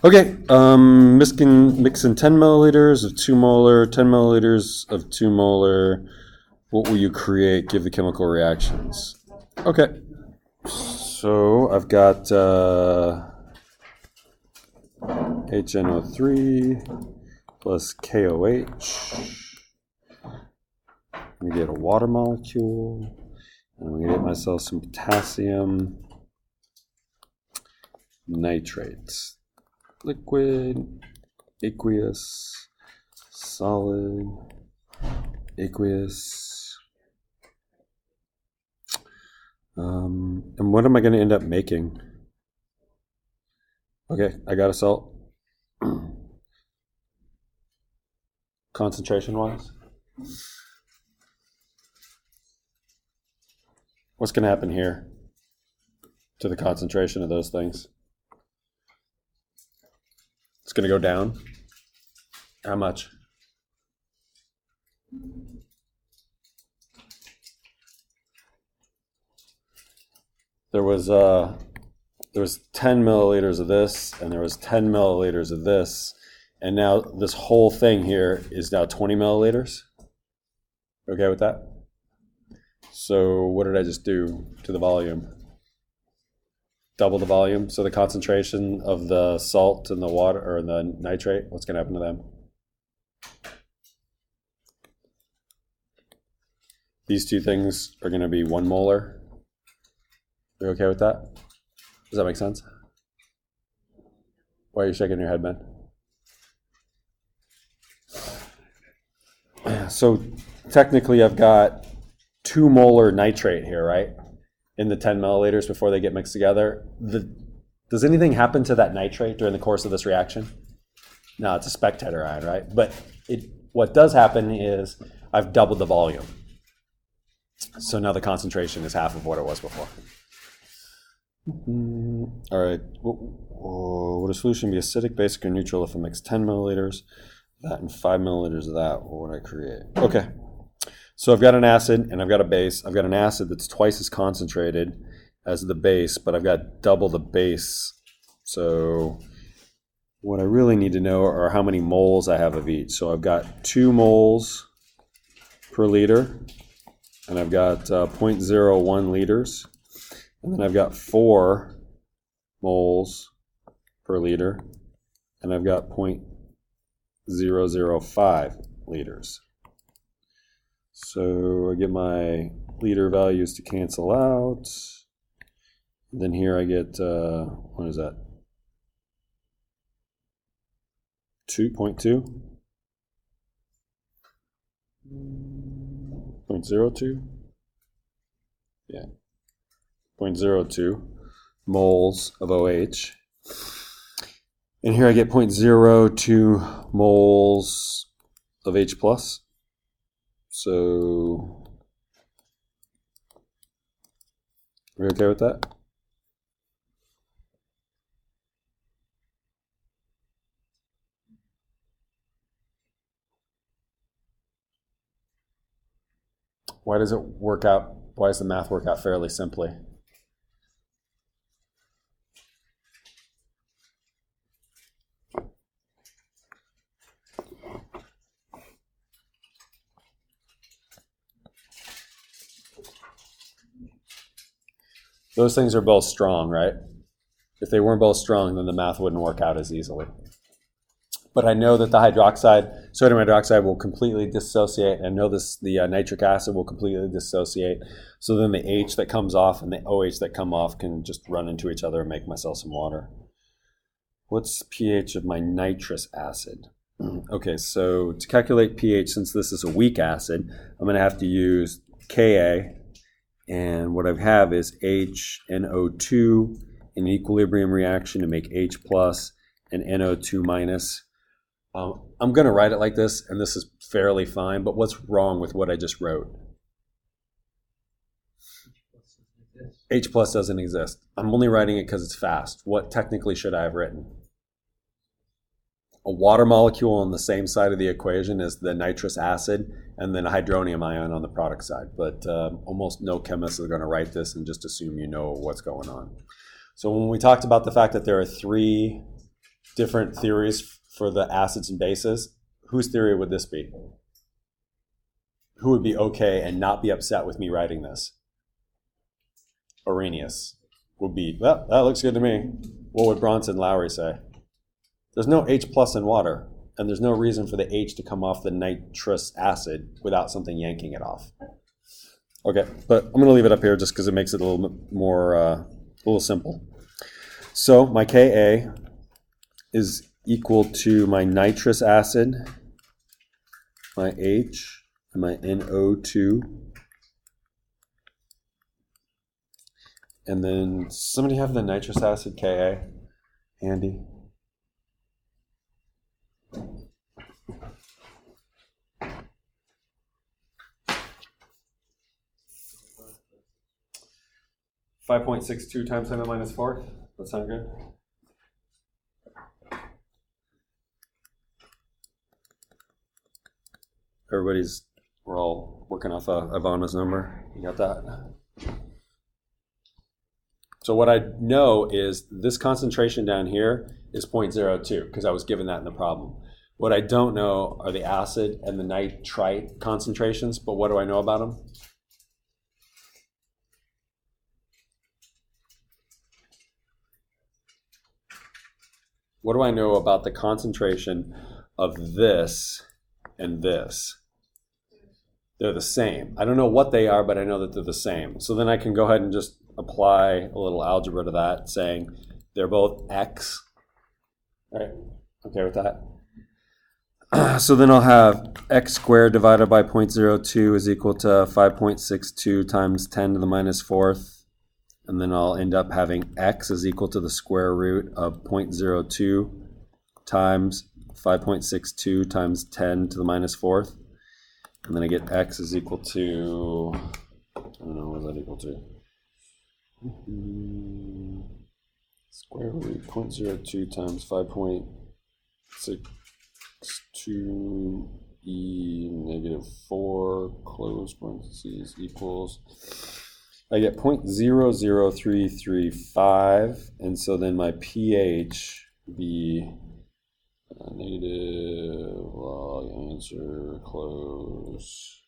Okay, mixing 10 milliliters of 2 molar, 10 milliliters of 2 molar. What will you create? Give the chemical reactions. Okay, so I've got HNO3 plus KOH. I'm going to get a water molecule. And I'm going to get myself some potassium nitrate. Liquid, aqueous, solid, aqueous. And what am I going to end up making? Okay, I got a salt. Concentration-wise? What's going to happen here to the concentration of those things? It's going to go down. How much? There was 10 milliliters of this, and there was 10 milliliters of this, and now this whole thing here is now 20 milliliters. Okay with that? So what did I just do to the volume? Double the volume. So the concentration of the salt and the water, or the nitrate, what's going to happen to them? These two things are going to be 1 molar. Are you okay with that? Does that make sense? Why are you shaking your head, Ben? So technically I've got 2 molar nitrate here, right? In the 10 milliliters before they get mixed together. Does anything happen to that nitrate during the course of this reaction? No, it's a spectator ion, right? But what does happen is I've doubled the volume. So now the concentration is half of what it was before. All right. Would a solution be acidic, basic, or neutral if I mix 10 milliliters of that and 5 milliliters of that? What would I create? Okay. So I've got an acid and I've got a base. I've got an acid that's twice as concentrated as the base, but I've got double the base. So what I really need to know are how many moles I have of each. So I've got 2 moles per liter, and I've got 0.01 liters. And then I've got 4 moles per liter, and I've got 0.005 liters. So I get my liter values to cancel out. And then here I get, what is that? 2.2? 0.02? Yeah. 0.02 moles of OH. And here I get 0.02 moles of H plus. So, are you okay with that? Why does it work out? Why does the math work out fairly simply? Those things are both strong, right? If they weren't both strong, then the math wouldn't work out as easily. But I know that the hydroxide, sodium hydroxide, will completely dissociate. And I know the nitric acid will completely dissociate. So then the H that comes off and the OH that come off can just run into each other and make myself some water. What's the pH of my nitrous acid? Okay, so to calculate pH, since this is a weak acid, I'm going to have to use Ka. And what I have is HNO2 in an equilibrium reaction to make H plus and NO2 minus. I'm going to write it like this, and this is fairly fine, but what's wrong with what I just wrote? H plus doesn't exist. I'm only writing it because it's fast. What technically should I have written? A water molecule on the same side of the equation as the nitrous acid, and then a hydronium ion on the product side. But almost no chemists are going to write this and just assume you know what's going on. So when we talked about the fact that there are 3 different theories for the acids and bases, whose theory would this be? Who would be okay and not be upset with me writing this? Arrhenius would be, well, that looks good to me. What would Bronson Lowry say? There's no H plus in water, and there's no reason for the H to come off the nitrous acid without something yanking it off. Okay, but I'm going to leave it up here just because it makes it a little bit more, a little simple. So my Ka is equal to my nitrous acid, my H, and my NO2. And then somebody have the nitrous acid Ka handy? (5.62 times 10 to the minus 4th. That sound good? We're all working off Ivana's number. You got that? So what I know is this concentration down here is 0.02 because I was given that in the problem. What I don't know are the acid and the nitrite concentrations, but what do I know about them? What do I know about the concentration of this and this? They're the same. I don't know what they are, but I know that they're the same. So then I can go ahead and just apply a little algebra to that, saying they're both x. All right, okay with that? So then I'll have x squared divided by 0.02 is equal to 5.62 times 10 to the minus 4th. And then I'll end up having x is equal to the square root of 0.02 times 5.62 times 10 to the minus 4th. And then I get x is equal to, I don't know, what is that equal to? Square root 0.02 times 5.62 e negative 4 close parentheses equals, I get 0.00335, and so then my pH would be negative log answer close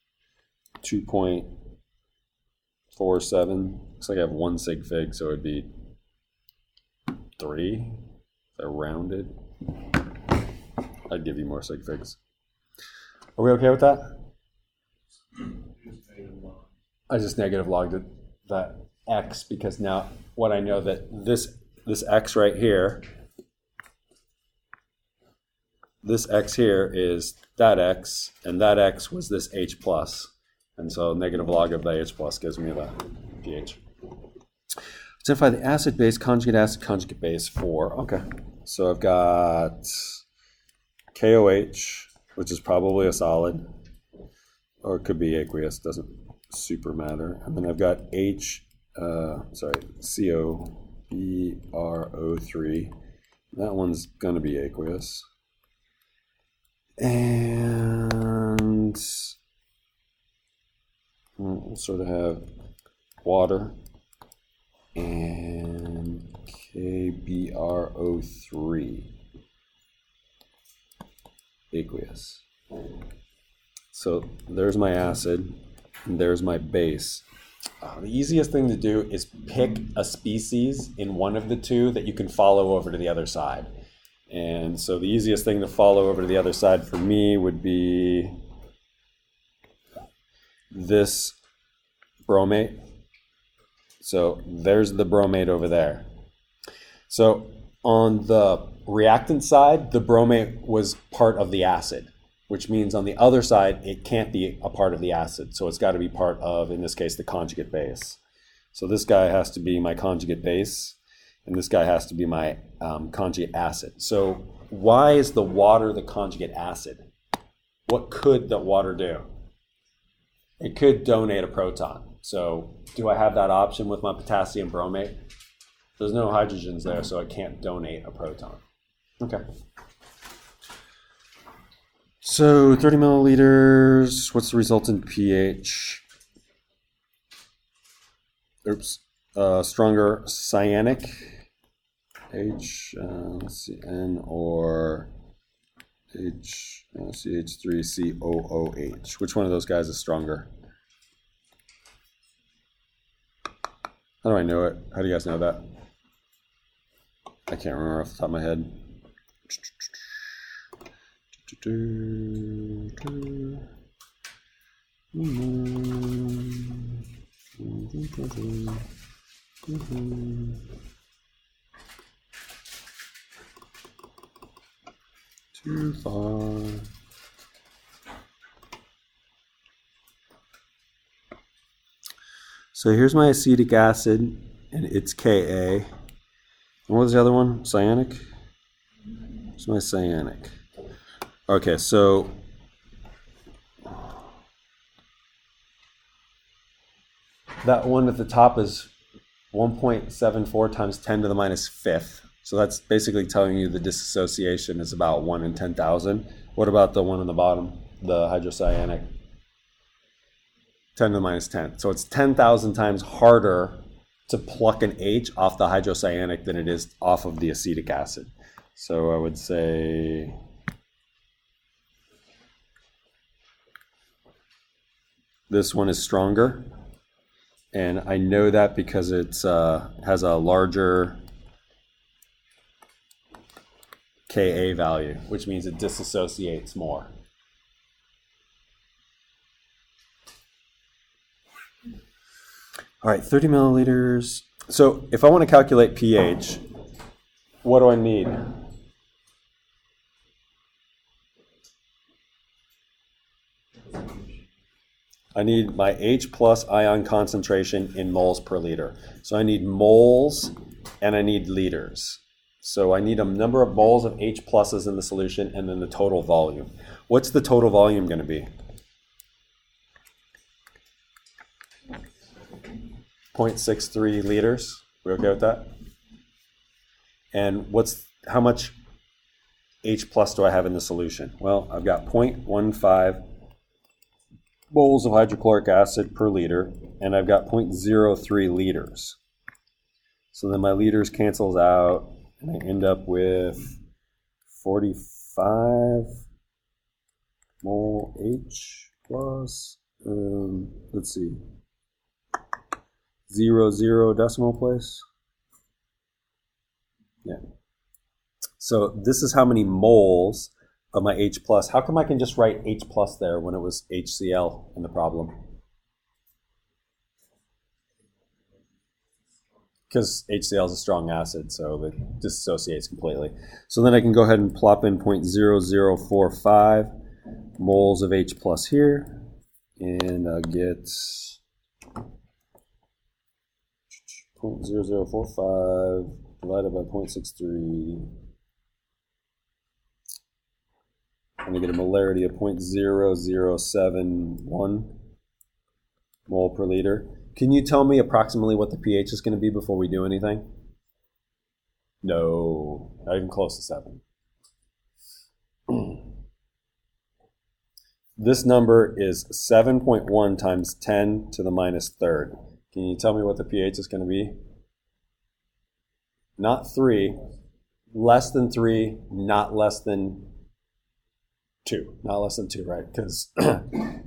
2.47. Looks like I have one sig fig, so it'd be 3. If I rounded, I'd give you more sig figs. Are we okay with that? I just negative logged it, that x, because now what I know that this x right here, this x here is that x, and that x was this H plus. And so negative log of the H plus gives me the pH. Identify the acid base, conjugate base for, okay. So I've got KOH, which is probably a solid, or it could be aqueous, doesn't super matter. And then I've got COBRO3. That one's going to be aqueous. And we'll sort of have water and KBRO3 aqueous. So there's my acid and there's my base. The easiest thing to do is pick a species in one of the two that you can follow over to the other side. And so the easiest thing to follow over to the other side for me would be this bromate. So there's the bromate over there. So on the reactant side, the bromate was part of the acid, which means on the other side, it can't be a part of the acid. So it's got to be part of, in this case, the conjugate base. So this guy has to be my conjugate base, and this guy has to be my conjugate acid. So why is the water the conjugate acid? What could the water do? It could donate a proton. So do I have that option with my potassium bromate? There's no hydrogens there, so it can't donate a proton. Okay. So 30 milliliters, what's the resultant pH? Oops. Stronger cyanic let's see, N or CH3COOH. Which one of those guys is stronger? How do I know it? How do you guys know that? I can't remember off the top of my head. Too far. So here's my acetic acid, and it's Ka. And what was the other one? Cyanic? It's my cyanic. Okay, so that one at the top is 1.74 times 10 to the minus fifth. So that's basically telling you the dissociation is about 1 in 10,000. What about the one on the bottom, the hydrocyanic? 10 to the minus 10. So it's 10,000 times harder to pluck an H off the hydrocyanic than it is off of the acetic acid. So I would say this one is stronger. And I know that because it has a larger Ka value, which means it disassociates more. All right, 30 milliliters. So if I want to calculate pH, what do I need? I need my H plus ion concentration in moles per liter. So I need moles and I need liters. So I need a number of moles of H pluses in the solution and then the total volume. What's the total volume going to be? 0.63 liters. We okay with that? And how much H plus do I have in the solution? Well, I've got 0.15 moles of hydrochloric acid per liter, and I've got 0.03 liters. So then my liters cancels out, and I end up with 45 mole H plus, let's see, 0 decimal place. Yeah. So this is how many moles of my H plus. How come I can just write H plus there when it was HCl in the problem? Because HCl is a strong acid, so it dissociates completely. So then I can go ahead and plop in 0.0045 moles of H plus here, and I'll get 0.0045 divided by 0.63. I'm going to get a molarity of 0.0071 mole per liter. Can you tell me approximately what the pH is going to be before we do anything? No, not even close to 7. This number is 7.1 times 10 to the minus third. Can you tell me what the pH is going to be? Not 3, less than 3, not less than 2. Not less than 2, right? Because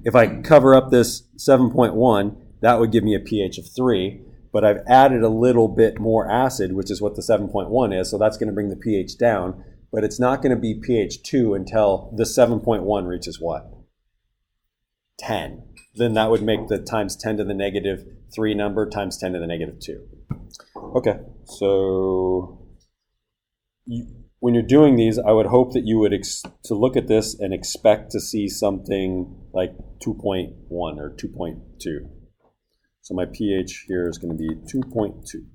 if I cover up this 7.1, that would give me a pH of 3, but I've added a little bit more acid, which is what the 7.1 is, so that's going to bring the pH down, but it's not going to be pH 2 until the 7.1 reaches what? 10. Then that would make the times 10 to the negative 3 number times 10 to the negative 2. Okay, so when you're doing these, I would hope that you would to look at this and expect to see something like 2.1 or 2.2. So my pH here is going to be 2.2.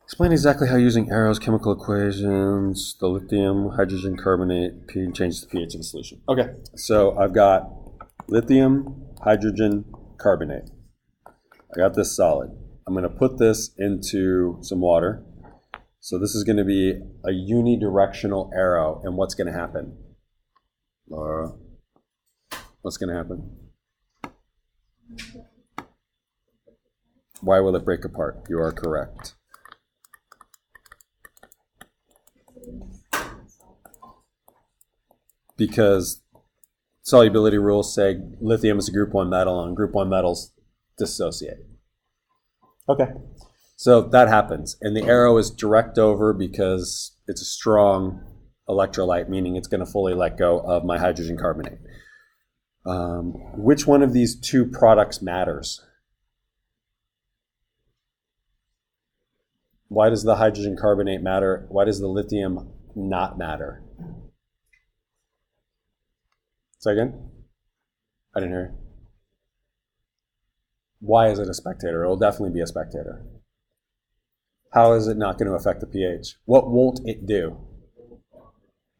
Explain exactly how using Arrow's chemical equations, the lithium hydrogen carbonate changes the pH of the solution. Okay, so I've got lithium hydrogen carbonate. I got this solid. I'm going to put this into some water. So this is going to be a unidirectional arrow, and what's going to happen? Laura, what's going to happen? Why will it break apart? You are correct. Because solubility rules say lithium is a group 1 metal and group 1 metals dissociate. Okay, so that happens. And the arrow is direct over because it's a strong electrolyte, meaning it's going to fully let go of my hydrogen carbonate. Which one of these two products matters? Why does the hydrogen carbonate matter? Why does the lithium not matter? Say again? I didn't hear. Why is it a spectator? It will definitely be a spectator. How is it not going to affect the pH? What won't it do?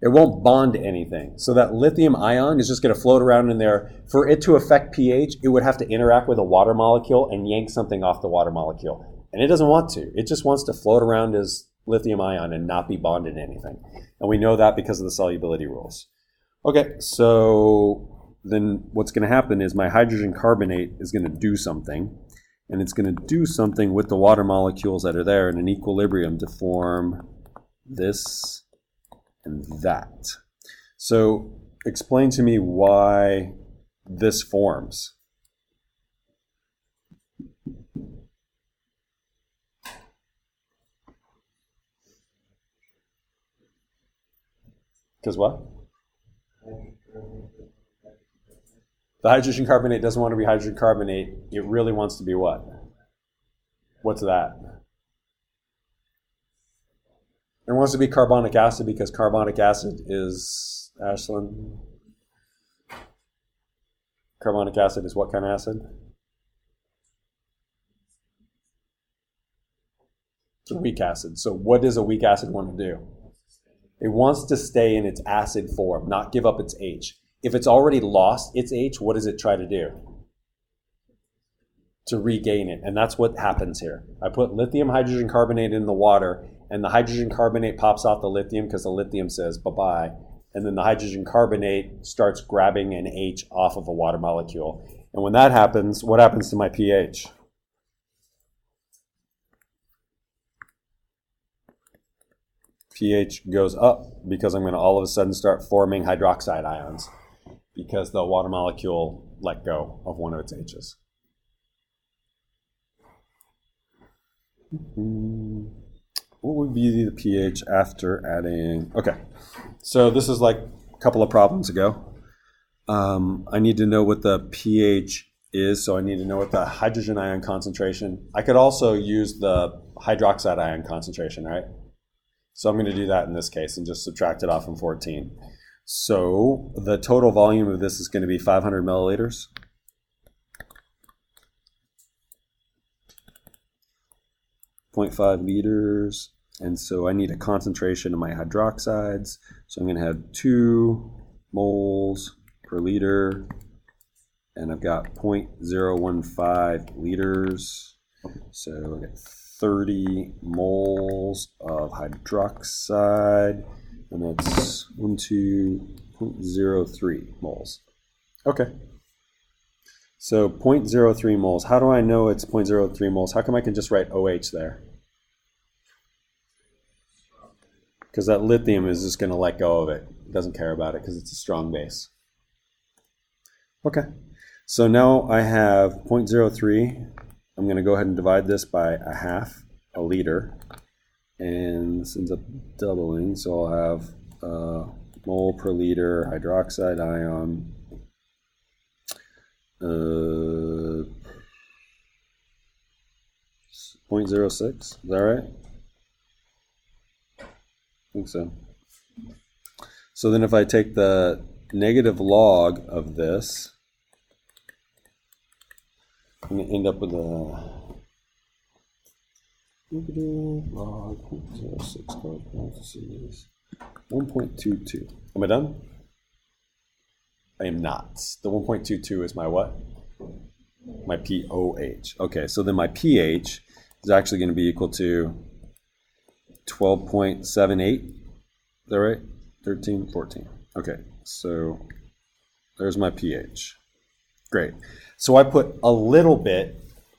It won't bond to anything. So that lithium ion is just going to float around in there. For it to affect pH, it would have to interact with a water molecule and yank something off the water molecule. And it doesn't want to. It just wants to float around as lithium ion and not be bonded to anything. And we know that because of the solubility rules. Okay, so then what's going to happen is my hydrogen carbonate is going to do something. And it's going to do something with the water molecules that are there in an equilibrium to form this and that. So explain to me why this forms. Because what? The hydrogen carbonate doesn't want to be hydrogen carbonate. It really wants to be what? What's that? It wants to be carbonic acid because carbonic acid is, Ashlyn? Carbonic acid is what kind of acid? It's a weak acid. So what does a weak acid want to do? It wants to stay in its acid form, not give up its H. If it's already lost its H, what does it try to do? To regain it. And that's what happens here. I put lithium hydrogen carbonate in the water, and the hydrogen carbonate pops off the lithium because the lithium says bye-bye. And then the hydrogen carbonate starts grabbing an H off of a water molecule. And when that happens, what happens to my pH? pH goes up because I'm going to all of a sudden start forming hydroxide ions because the water molecule let go of one of its H's. What would be the pH after adding? Okay, so this is like a couple of problems ago. I need to know what the pH is, so I need to know what the hydrogen ion concentration. I could also use the hydroxide ion concentration, right? So I'm going to do that in this case and just subtract it off from 14. So the total volume of this is going to be 500 milliliters. .5 liters. And so I need a concentration of my hydroxides. So I'm going to have 2 moles per liter. And I've got 0.015 liters. So I get 30 moles of hydroxide, and that's 0.03 moles. Okay. So 0.03 moles. How do I know it's 0.03 moles? How come I can just write OH there? Because that lithium is just going to let go of it. It doesn't care about it because it's a strong base. Okay. So now I have 0.03. I'm going to go ahead and divide this by a liter, and this ends up doubling, so I'll have mole per liter hydroxide ion, 0.06, is that right? I think so. So then if I take the negative log of this, I'm going to end up with a negative log 0.06 parentheses 1.22. Am I done? I am not. The 1.22 is my what? My pOH. Okay, so then my pH is actually going to be equal to 12.78. Is that right? 13, 14. Okay, so there's my pH. Great. So I put a little bit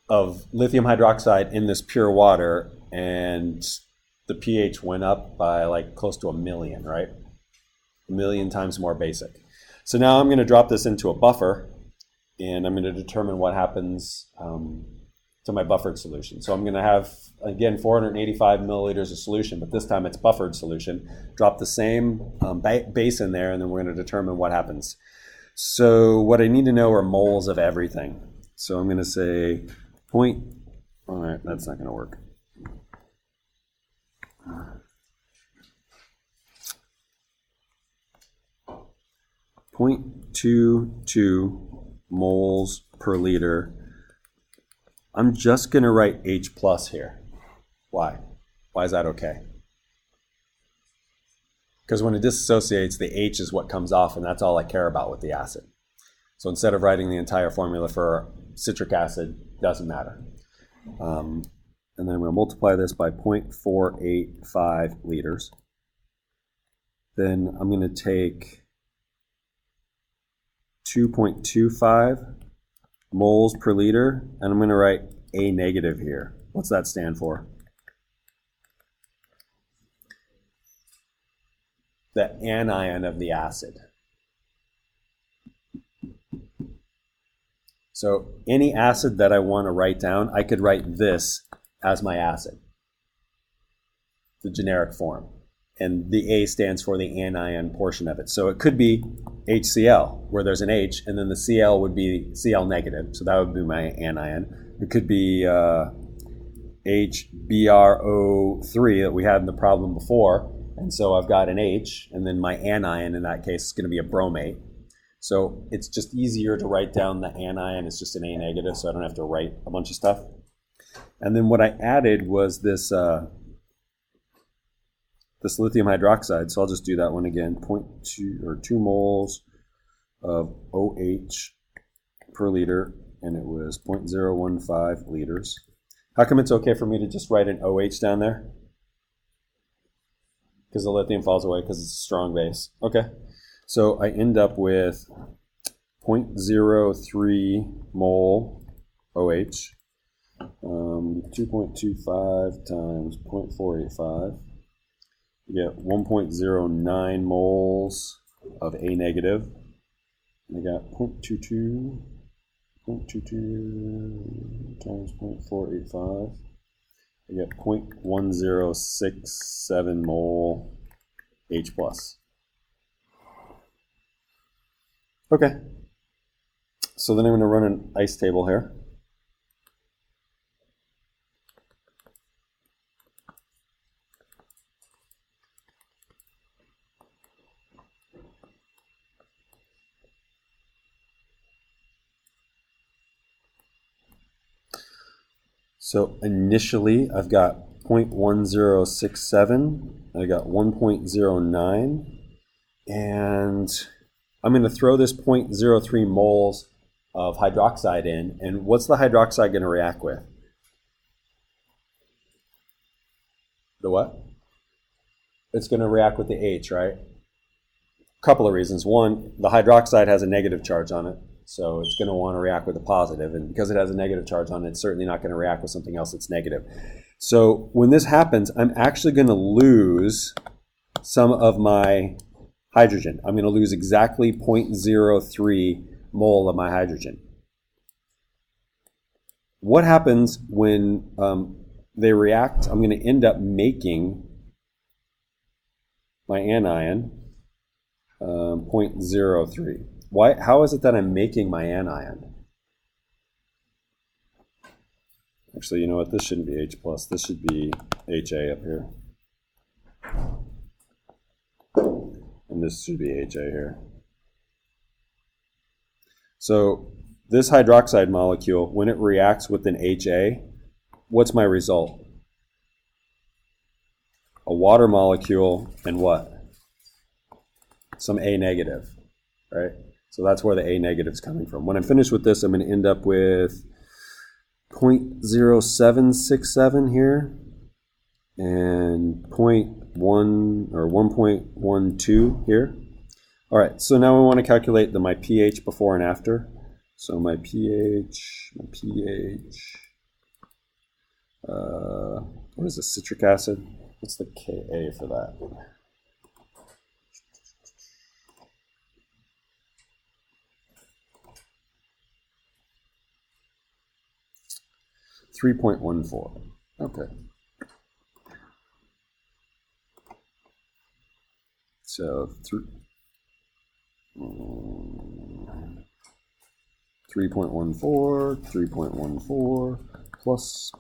of lithium hydroxide in this pure water, and the pH went up by like close to 1,000,000, right? 1,000,000 times more basic. So now I'm going to drop this into a buffer, and I'm going to determine what happens to my buffered solution. So I'm going to have, again, 485 milliliters of solution, but this time it's buffered solution. Drop the same base in there, and then we're going to determine what happens. So what I need to know are moles of everything. So I'm going to say all right, that's not going to work. 0.22 moles per liter. I'm just going to write H plus here. Why? Why is that okay? Because when it dissociates, the H is what comes off, and that's all I care about with the acid. So instead of writing the entire formula for citric acid, doesn't matter. And then I'm going to multiply this by 0.485 liters. Then I'm going to take 2.25 moles per liter, and I'm going to write A negative here. What's that stand for? The anion of the acid. So any acid that I want to write down, I could write this as my acid, the generic form. And the A stands for the anion portion of it. So it could be HCl, where there's an H, and then the Cl would be Cl negative. So that would be my anion. It could be HBrO3 that we had in the problem before. And so I've got an H, and then my anion in that case is going to be a bromate. So it's just easier to write down the anion. It's just an A negative, so I don't have to write a bunch of stuff. And then what I added was this this lithium hydroxide. So I'll just do that one again. 2 moles of OH per liter, and it was 0.015 liters. How come it's okay for me to just write an OH down there? Because the lithium falls away because it's a strong base. Okay. So I end up with 0.03 mole OH, 2.25 times 0.485. You get 1.09 moles of A negative. And I got 0.22 times 0.485. I get 0.1067 mole H plus. Okay, so then I'm going to run an ice table here. So initially I've got 0.1067, I got 1.09, and I'm going to throw this 0.03 moles of hydroxide in, and what's the hydroxide going to react with? The what? It's going to react with the H, right? A couple of reasons. One, the hydroxide has a negative charge on it, so it's going to want to react with a positive, and because it has a negative charge on it, it's certainly not going to react with something else that's negative. So when this happens, I'm actually going to lose some of my hydrogen. I'm going to lose exactly 0.03 mole of my hydrogen. What happens when they react? I'm going to end up making my anion 0.03. Why? How is it that I'm making my anion? Actually, you know what? This shouldn't be H plus. This should be HA up here. And this should be HA here. So this hydroxide molecule, when it reacts with an HA, what's my result? A water molecule and what? Some A negative, right? So that's where the A negative is coming from. When I'm finished with this, I'm going to end up with 0.0767 here and 0.1 or 1.12 here. All right, so now we want to calculate my pH before and after. So my pH, what is this, citric acid? What's the Ka for that? 3.14. Okay. So 3.14 plus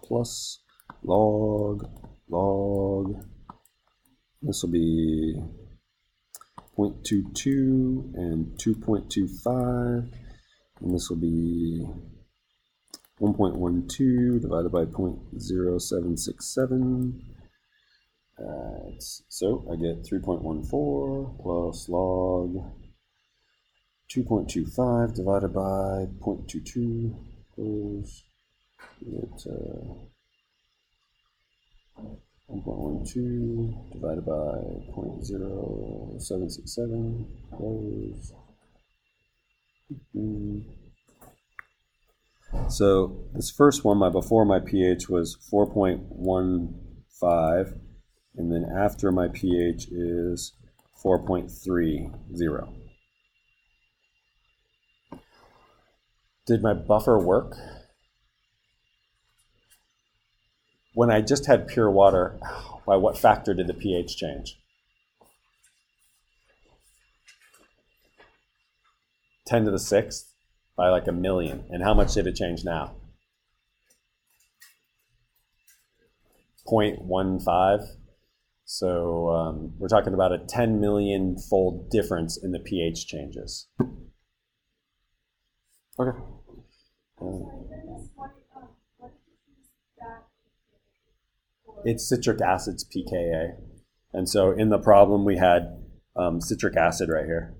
log. This will be 0.22 and 2.25, and this will be 1.12 divided by 0.0767. So I get 3.14 plus log 2.25 divided by 0.22 goes at 1.12 divided by 0.0767 goes. So this first one, before my pH was 4.15, and then after my pH is 4.30. Did my buffer work? When I just had pure water, by what factor did the pH change? 10 to the 6th by like 1,000,000. And how much did it change now? 0.15. So we're talking about a 10 million fold difference in the pH changes. Okay. It's citric acid's pKa. And so in the problem we had citric acid right here.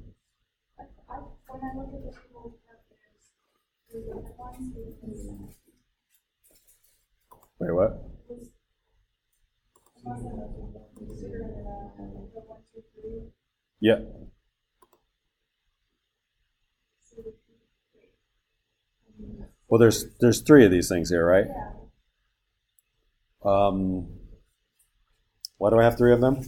Wait, what? Yeah. Well, there's 3 of these things here, right? Why do I have 3 of them?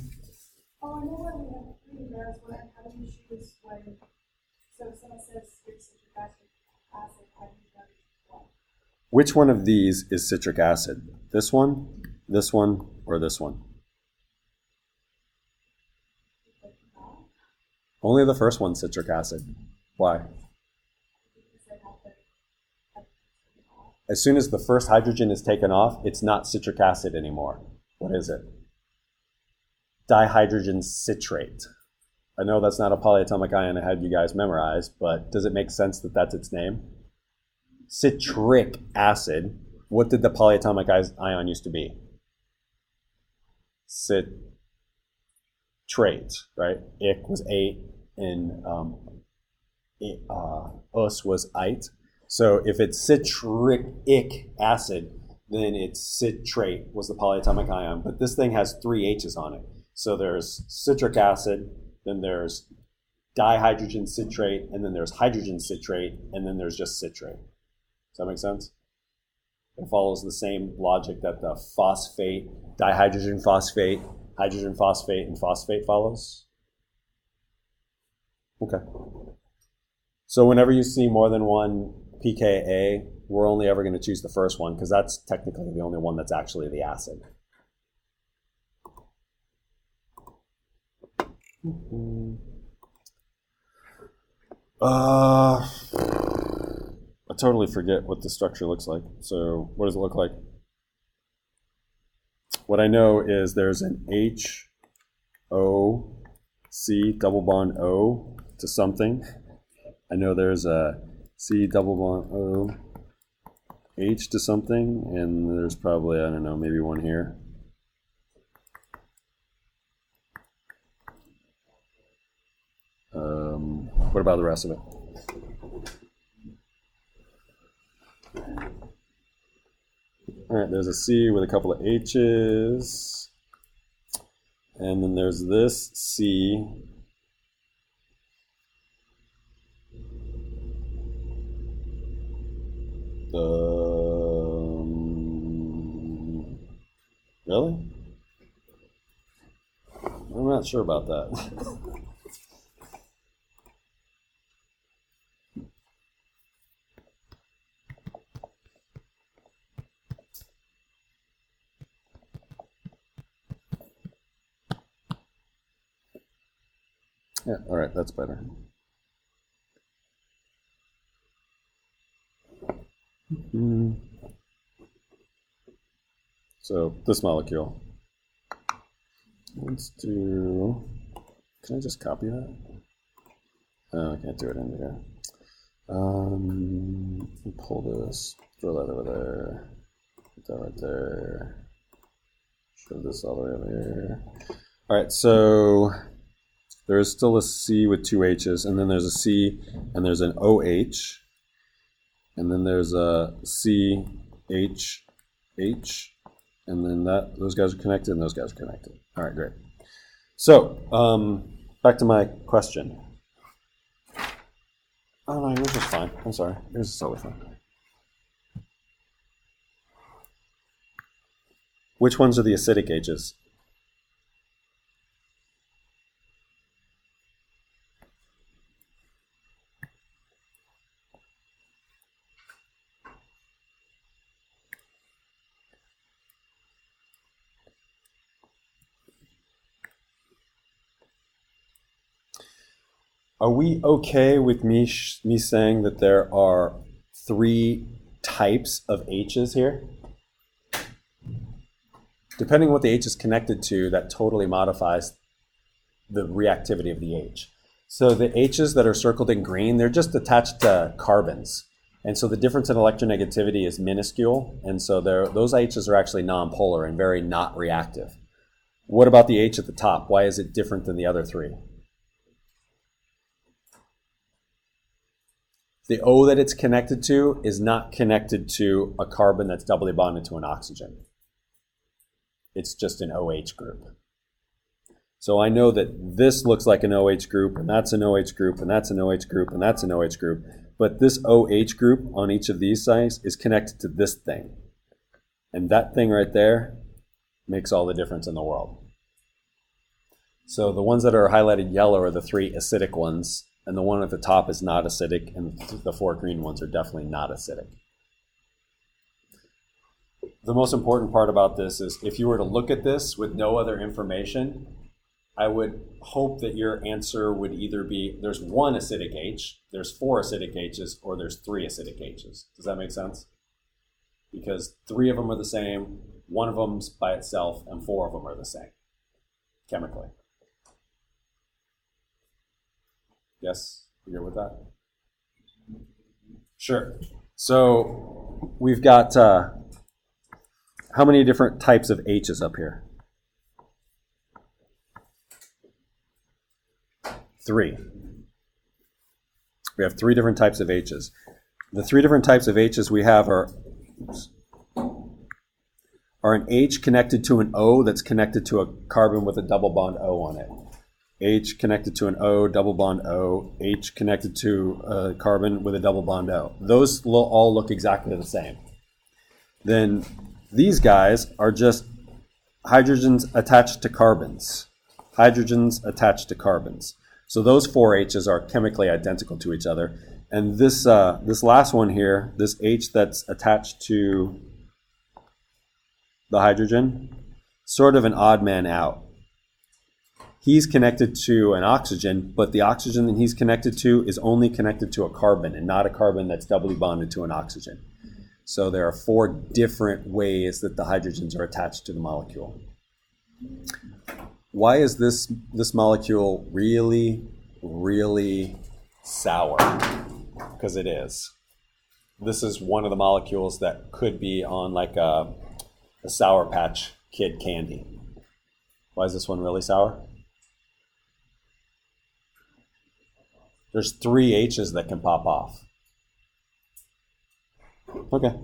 Oh, I know why we have 3, but I was wondering how do you choose when, so if someone says it's citric acid, how do you know what? Which one of these is citric acid? This one, or this one? Only the first one's citric acid. Why? As soon as the first hydrogen is taken off, it's not citric acid anymore. What is it? Dihydrogen citrate. I know that's not a polyatomic ion I had you guys memorize, but does it make sense that that's its name? Citric acid. What did the polyatomic ion used to be? Citrate, right? Ich was 8 and us was ite. So if it's citric acid, then it's citrate was the polyatomic ion. But this thing has 3 H's on it. So there's citric acid, then there's dihydrogen citrate, and then there's hydrogen citrate, and then there's just citrate. Does that make sense? It follows the same logic that the phosphate, dihydrogen phosphate, hydrogen phosphate, and phosphate follows. Okay. So whenever you see more than one pKa, we're only ever going to choose the first one because that's technically the only one that's actually the acid. I totally forget what the structure looks like. So what does it look like? What I know is there's an H-O-C double bond O to something. I know there's a C double bond O H to something, and there's probably, I don't know, maybe one here. What about the rest of it? All right, there's a C with a couple of H's, and then there's this C. Really? I'm not sure about that. Yeah, all right, that's better. So this molecule. Let's do. Can I just copy that? Oh, I can't do it in here. Pull this, throw that over there, put that right there, shove this all the way over here. All right, so there is still a C with two H's, and then there's a C, and there's an OH, and then there's a C, H, H, and then those guys are connected, and those guys are connected. All right, great. So back to my question. Oh no, yours is fine. I'm sorry. Yours is totally fine. Which ones are the acidic H's? Are we okay with me saying that there are 3 types of H's here? Depending on what the H is connected to, that totally modifies the reactivity of the H. So the H's that are circled in green, they're just attached to carbons. And so the difference in electronegativity is minuscule. And so those H's are actually nonpolar and very not reactive. What about the H at the top? Why is it different than the other 3? The O that it's connected to is not connected to a carbon that's doubly bonded to an oxygen. It's just an OH group. So I know that this looks like an OH group, and that's an OH group, and that's an OH group, and that's an OH group. But this OH group on each of these sides is connected to this thing. And that thing right there makes all the difference in the world. So the ones that are highlighted yellow are the 3 acidic ones, and the one at the top is not acidic, and the 4 green ones are definitely not acidic. The most important part about this is if you were to look at this with no other information, I would hope that your answer would either be there's 1 acidic H, there's 4 acidic H's, or there's 3 acidic H's. Does that make sense? Because 3 of them are the same, 1 of them's by itself, and 4 of them are the same chemically. Yes, you good with that? Sure. So we've got how many different types of H's up here? 3. We have 3 different types of H's. The 3 different types of H's we have are an H connected to an O that's connected to a carbon with a double bond O on it. H connected to an O, double bond O, H connected to a carbon with a double bond O. Those all look exactly the same. Then these guys are just hydrogens attached to carbons. Hydrogens attached to carbons. So those 4 H's are chemically identical to each other. And this last one here, this H that's attached to the hydrogen, sort of an odd man out. He's connected to an oxygen, but the oxygen that he's connected to is only connected to a carbon and not a carbon that's doubly bonded to an oxygen. So there are 4 different ways that the hydrogens are attached to the molecule. Why is this molecule really, really sour? Because it is. This is one of the molecules that could be on like a Sour Patch Kid candy. Why is this one really sour? There's 3 H's that can pop off. Okay.